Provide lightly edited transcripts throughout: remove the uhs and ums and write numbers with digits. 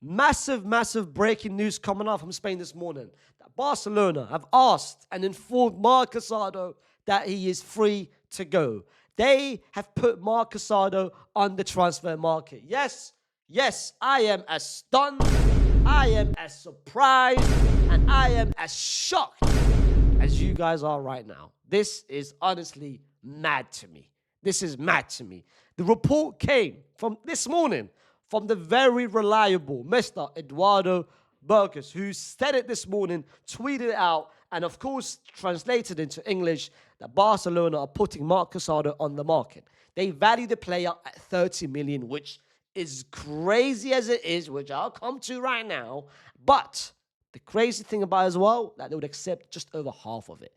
Massive, massive breaking news coming out from Spain this morning. That Barcelona have asked and informed Marc Casado that he is free to go. They have put Marc Casado on the transfer market. Yes, I am as stunned, I am as surprised, and I am as shocked as you guys are right now. This is honestly mad to me. This is mad to me. The report came from this morning from the very reliable Mr. Eduardo Burgos, who said it this morning, tweeted it out, and of course translated into English that Barcelona are putting Marc Casado on the market. They value the player at 30 million, which is crazy as it is, which I'll come to right now. But the crazy thing about it as well, that they would accept just over half of it.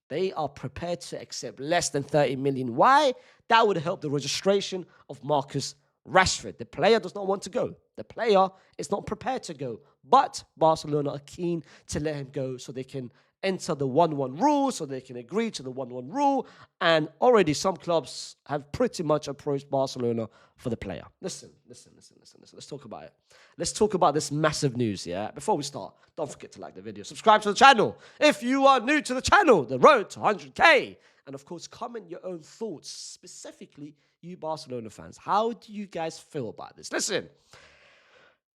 They are prepared to accept less than 30 million. Why? That would help the registration of Marcus Rashford. The player does not want to go. The player is not prepared to go. But Barcelona are keen to let him go so they can enter the 1-1 rule, so they can agree to the 1-1 rule. And already some clubs have pretty much approached Barcelona for the player. Listen. Let's talk about it. Let's talk about this massive news, yeah? Before we start, don't forget to like the video. Subscribe to the channel. If you are new to the channel, the road to 100K. And of course, comment your own thoughts, specifically you Barcelona fans. How do you guys feel about this? Listen,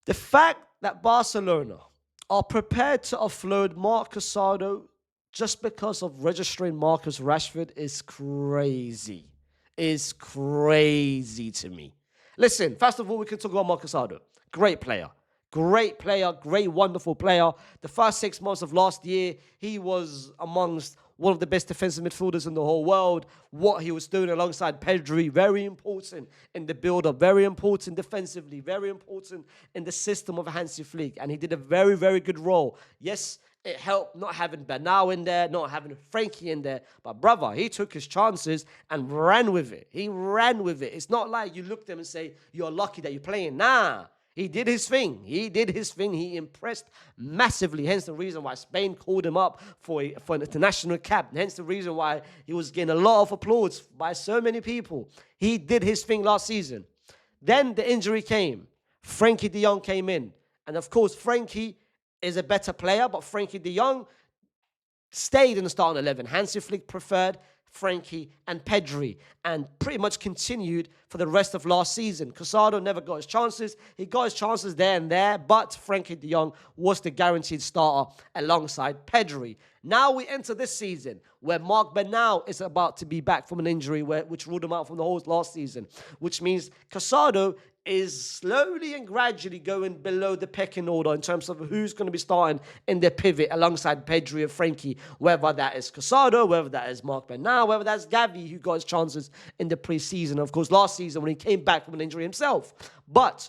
the fact that Barcelona are prepared to offload Marc Casado just because of registering Marcus Rashford is crazy. Is crazy to me. Listen, first of all, we can talk about Marc Casado. Great player. Great player, great, wonderful player. The first 6 months of last year, he was amongst one of the best defensive midfielders in the whole world. What he was doing alongside Pedri, very important in the build-up, very important defensively, very important in the system of Hansi Flick. And he did a very, very good role. Yes, it helped not having Bernal in there, not having Frankie in there. But brother, he took his chances and ran with it. He ran with it. It's not like you look at them and say, you're lucky that you're playing. Nah. He did his thing. He did his thing. He impressed massively. Hence the reason why Spain called him up for an international cap. Hence the reason why he was getting a lot of applause by so many people. He did his thing last season. Then the injury came. Frankie de Jong came in. And of course, Frankie is a better player, but Frankie de Jong stayed in the starting 11. Hansi Flick preferred Frankie and Pedri, and pretty much continued for the rest of last season. Casado never got his chances. He got his chances there and there, but Frankie de Jong was the guaranteed starter alongside Pedri. Now we enter this season where Marc Bernal is about to be back from an injury which ruled him out from the whole last season, which means Casado is slowly and gradually going below the pecking order in terms of who's going to be starting in their pivot alongside Pedri and Frankie, whether that is Casado, whether that is Marc Bernal, whether that's Gavi, who got his chances in the preseason, of course, last season when he came back from an injury himself. But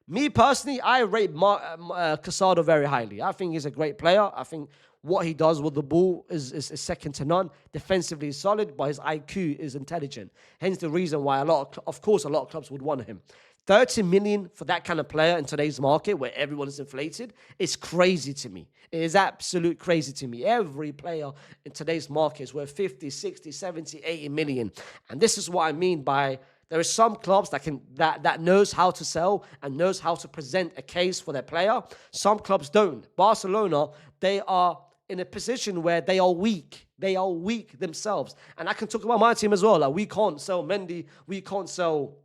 me personally, I rate Casado very highly. I think he's a great player. I think what he does with the ball is second to none. Defensively, he's solid, but his IQ is intelligent. Hence the reason why a lot of clubs would want him. 30 million for that kind of player in today's market where everyone is inflated is crazy to me. It is absolute crazy to me. Every player in today's market is worth 50, 60, 70, 80 million. And this is what I mean by there are some clubs that knows how to sell and knows how to present a case for their player. Some clubs don't. Barcelona, they are in a position where they are weak. They are weak themselves. And I can talk about my team as well. Like, we can't sell Mendy. We can't sell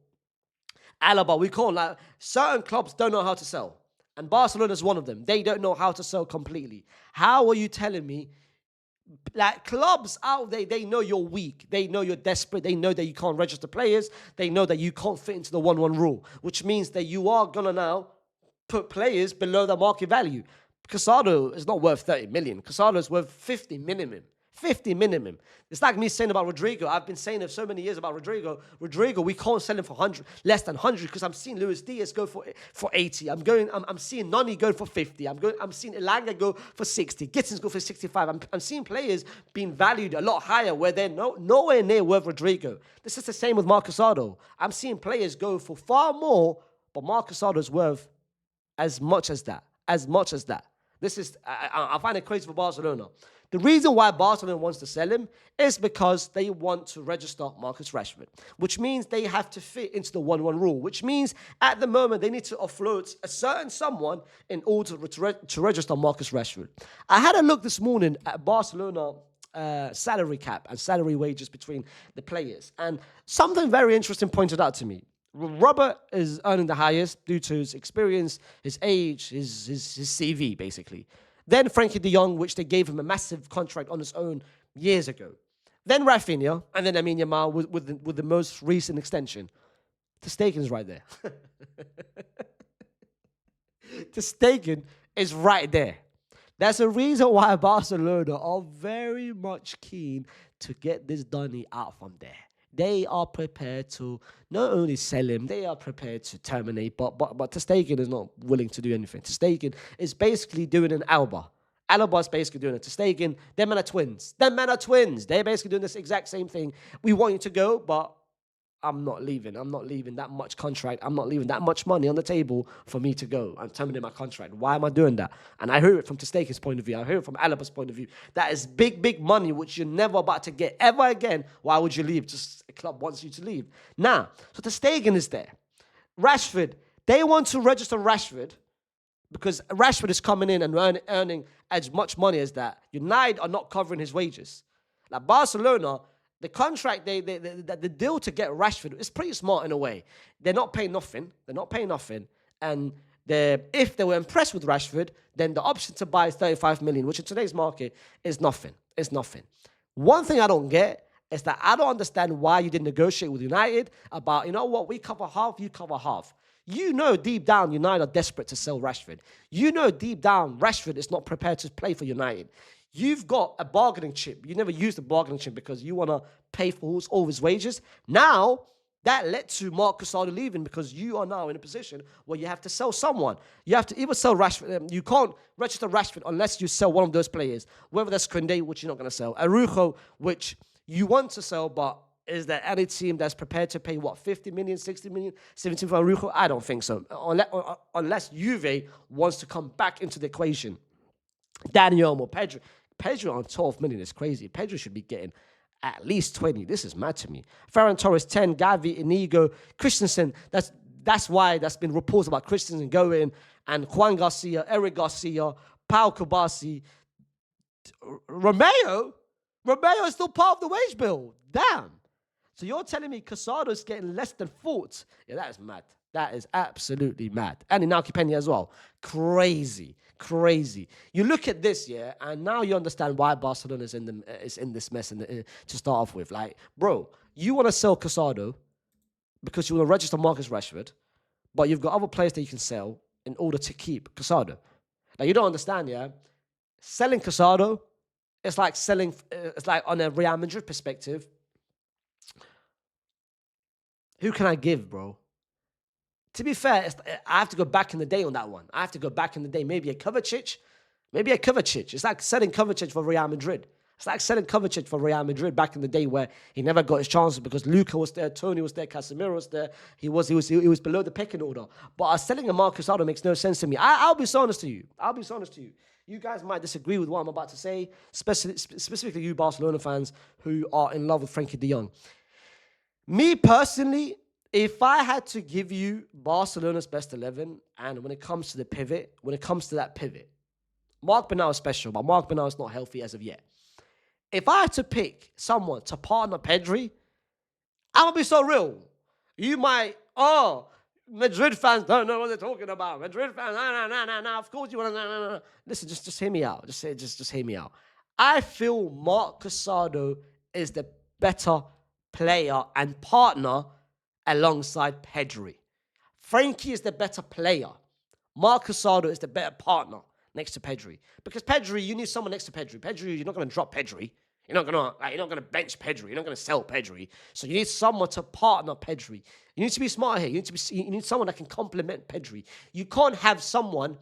Alaba. We can't. Like, certain clubs don't know how to sell. And Barcelona is one of them. They don't know how to sell completely. How are you telling me, like, clubs out there, they know you're weak. They know you're desperate. They know that you can't register players. They know that you can't fit into the 1-1 rule, which means that you are going to now put players below the market value. Casado is not worth 30 million. Casado is worth 50 minimum. 50 minimum. It's like me saying about Rodrigo. I've been saying it so many years about Rodrigo. Rodrigo, we can't sell him for 100, less than 100, because I'm seeing Luis Diaz go for 80. I'm seeing Nani go for 50. I'm seeing Elanga go for 60. Gittins go for 65. I'm seeing players being valued a lot higher where they're nowhere near worth Rodrigo. This is the same with Marc Casado. I'm seeing players go for far more, but Marc Casado is worth as much as that. As much as that. I find it crazy for Barcelona. The reason why Barcelona wants to sell him is because they want to register Marcus Rashford, which means they have to fit into the 1-1 rule, which means at the moment they need to offload a certain someone in order to register Marcus Rashford. I had a look this morning at Barcelona salary cap and salary wages between the players, and something very interesting pointed out to me. Robert is earning the highest due to his experience, his age, his CV, basically. Then Frankie de Jong, which they gave him a massive contract on his own years ago. Then Rafinha, and then Lamine Yamal with the most recent extension. Ter Stegen's right there. Ter Stegen is right there. There's a reason why Barcelona are very much keen to get this Donny out from there. They are prepared to not only sell him, they are prepared to terminate, but Ter Stegen is not willing to do anything. Ter Stegen is basically doing an Alba. Alba's basically doing it. Ter Stegen, them men are twins. Them men are twins. They're basically doing this exact same thing. We want you to go, but I'm not leaving. I'm not leaving that much contract. I'm not leaving that much money on the table for me to go. I'm terminating my contract. Why am I doing that? And I hear it from Ter Stegen's point of view. I hear it from Alaba's point of view. That is big, big money, which you're never about to get ever again. Why would you leave? Just a club wants you to leave. Now, so Ter Stegen is there. Rashford, they want to register Rashford because Rashford is coming in and earning as much money as that. United are not covering his wages. Like Barcelona, the contract, the deal to get Rashford is pretty smart in a way. They're not paying nothing. And if they were impressed with Rashford, then the option to buy is 35 million, which in today's market is nothing. It's nothing. One thing I don't get is that I don't understand why you didn't negotiate with United about, you know what, we cover half, you cover half. You know deep down United are desperate to sell Rashford. You know deep down Rashford is not prepared to play for United. You've got a bargaining chip. You never used the bargaining chip because you want to pay for all of his wages. Now, that led to Marc Casado leaving because you are now in a position where you have to sell someone. You have to either sell Rashford. You can't register Rashford unless you sell one of those players, whether that's Koundé, which you're not going to sell, Arujo, which you want to sell, but is there any team that's prepared to pay, 50 million, 60 million, 70 for Arujo? I don't think so. Unless Juve wants to come back into the equation. Daniel or Pedro. Pedro on 12 million is crazy. Pedro should be getting at least 20. This is mad to me. Ferran Torres 10, Gavi, Inigo, Christensen. That's why that's been reports about Christensen going, and Juan Garcia, Eric Garcia, Pau Kubasi, Romeo is still part of the wage bill. Damn. So you're telling me Casado's getting less than 40? Yeah, that is mad. That is absolutely mad. And Inaki Peña as well. Crazy. You look at this, yeah, and now you understand why Barcelona is in this mess to start off with. Like, bro, you want to sell Casado because you want to register Marcus Rashford, but you've got other players that you can sell in order to keep Casado. Like, you don't understand, yeah? Selling Casado, it's like on a Real Madrid perspective, who can I give, bro? To be fair, I have to go back in the day on that one. Maybe a Kovacic. It's like selling Kovacic for Real Madrid. Back in the day where he never got his chances because Luka was there, Tony was there, Casemiro was there. He was below the pecking order. But selling a Marcus Casado makes no sense to me. I'll be so honest to you. You guys might disagree with what I'm about to say, specifically you Barcelona fans who are in love with Frankie de Jong. Me personally, if I had to give you Barcelona's best 11, and when it comes to that pivot, Marc Bernal is special, but Marc Bernal is not healthy as of yet. If I had to pick someone to partner Pedri, I'm going to be so real. You might, Madrid fans don't know what they're talking about. Madrid fans, no, of course you want to, no. Listen, just hear me out. Just hear me out. I feel Marc Casado is the better player and partner alongside Pedri. Frankie is the better player. Marc Casado is the better partner next to Pedri. Because Pedri, you need someone next to Pedri. Pedri, you're not going to drop Pedri. You're not going to bench Pedri. You're not going to sell Pedri. So you need someone to partner Pedri. You need to be smart here. You need someone that can complement Pedri. You can't have someone.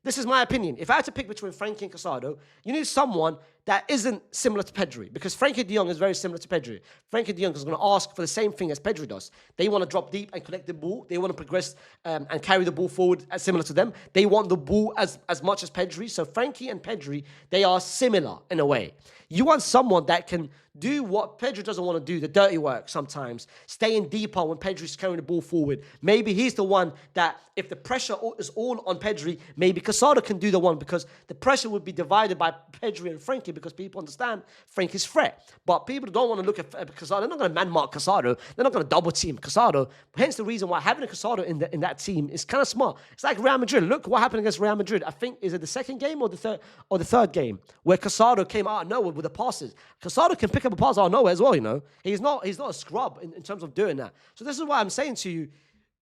This is my opinion. If I had to pick between Frankie and Casado, you need someone that isn't similar to Pedri, because Frankie de Jong is very similar to Pedri. Frankie de Jong is going to ask for the same thing as Pedri does. They want to drop deep and collect the ball. They want to progress and carry the ball forward as similar to them. They want the ball as much as Pedri. So Frankie and Pedri, they are similar in a way. You want someone that can do what Pedri doesn't want to do, the dirty work sometimes. Staying deeper when Pedri's carrying the ball forward. Maybe he's the one that, if the pressure is all on Pedri, maybe Casado can do the one, because the pressure would be divided by Pedri and Frankie, because people understand Frankie's threat. But people don't want to look at Casado. They're not going to man-mark Casado. They're not going to double-team Casado. Hence the reason why having a Casado in that team is kind of smart. It's like Real Madrid. Look what happened against Real Madrid. I think, is it the second game or the third game, where Casado came out of nowhere with the passes. Casado can pick up a pass out of nowhere as well, you know. He's not a scrub in terms of doing that. So this is why I'm saying to you,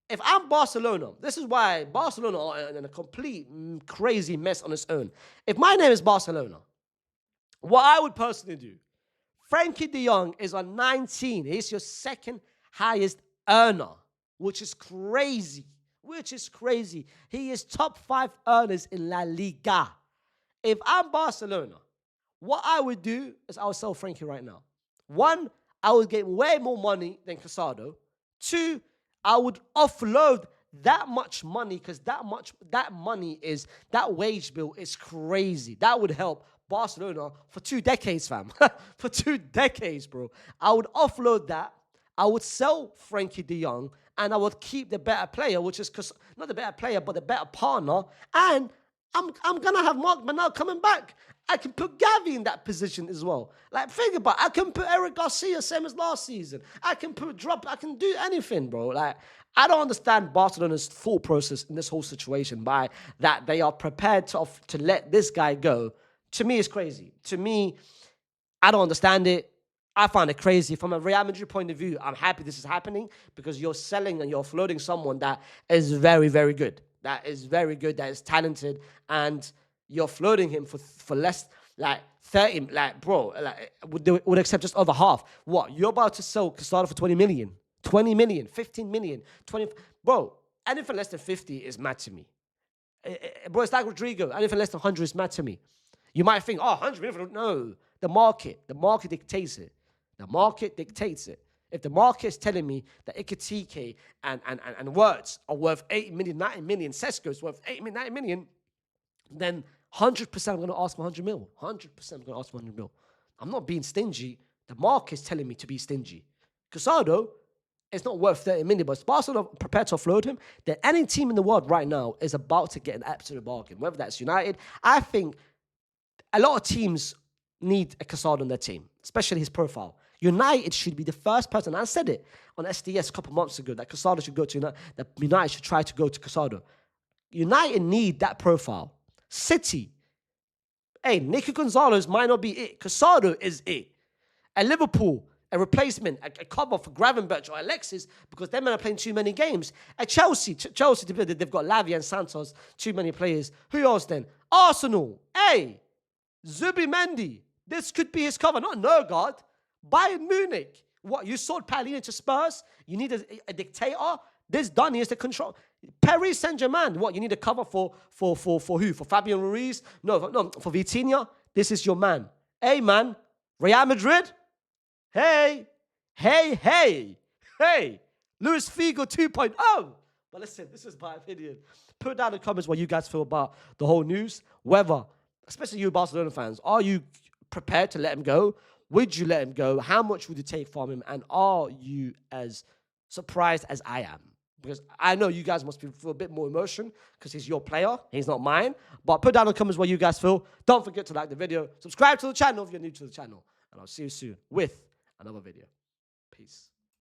if I'm Barcelona, this is why Barcelona are in a complete crazy mess on its own. If my name is Barcelona, what I would personally do, Frankie de Jong is on 19. He's your second highest earner, which is crazy. He is top 5 earners in La Liga. If I'm Barcelona, what I would do is I would sell Frankie right now. 1, I would get way more money than Casado. 2, I would offload that much money, because that wage bill is crazy. That would help Barcelona for 2 decades, fam. For 2 decades, bro. I would offload that. I would sell Frankie de Jong, and I would keep the better player, which is not the better player, but the better partner. And I'm gonna have Marc Manal coming back. I can put Gavi in that position as well. Like, think about it. I can put Eric Garcia, same as last season. I can do anything, bro. Like, I don't understand Barcelona's thought process in this whole situation, by that they are prepared to let this guy go. To me, it's crazy. To me, I don't understand it. I find it crazy. From a Real Madrid point of view, I'm happy this is happening, because you're selling and you're floating someone that is very, very good. That is very good, that is talented, and you're floating him for less, like 30, like, bro, like, would accept just over half. What? You're about to sell Casado for 20 million, 15 million, 20, bro, anything less than 50 is mad to me. Bro, it's like Rodrigo, anything less than 100 is mad to me. You might think, oh, 100 million, no. The market dictates it. The market dictates it. If the market is telling me that Ikatike and Wirtz are worth 80 million, 90 million, Sesko's worth 80 million, 90 million, then 100% I'm going to ask for 100 mil. 100% I'm going to ask for 100 mil. I'm not being stingy. The market is telling me to be stingy. Casado is not worth 30 million, but if Barcelona are prepared to offload him, then any team in the world right now is about to get an absolute bargain, whether that's United. I think a lot of teams need a Casado on their team, especially his profile. United should be the first person, I said it on SDS a couple months ago, that Casado should go to United, that United should try to go to Casado. United need that profile. City, hey, Nico Gonzalez might not be it. Casado is it. At Liverpool, a replacement, a cover for Gravenberch or Alexis, because them men are playing too many games. At Chelsea, they've got Lavia and Santos, too many players. Who else then? Arsenal, hey, Zubimendi, this could be his cover, not Nørgaard. Bayern Munich, what, you sold Palhinha to Spurs? You need a dictator? This done, he has the control. Paris Saint-Germain, what, you need a cover for who? For Fabian Ruiz? No, for Vitinha? This is your man. Hey, man, Real Madrid? Hey, Luis Figo 2.0. But listen, this is my opinion. Put down in the comments what you guys feel about the whole news. Whether, especially you Barcelona fans, are you prepared to let him go? Would you let him go? How much would you take from him? And are you as surprised as I am? Because I know you guys must feel a bit more emotion because he's your player. He's not mine. But put down in the comments what you guys feel. Don't forget to like the video. Subscribe to the channel if you're new to the channel. And I'll see you soon with another video. Peace.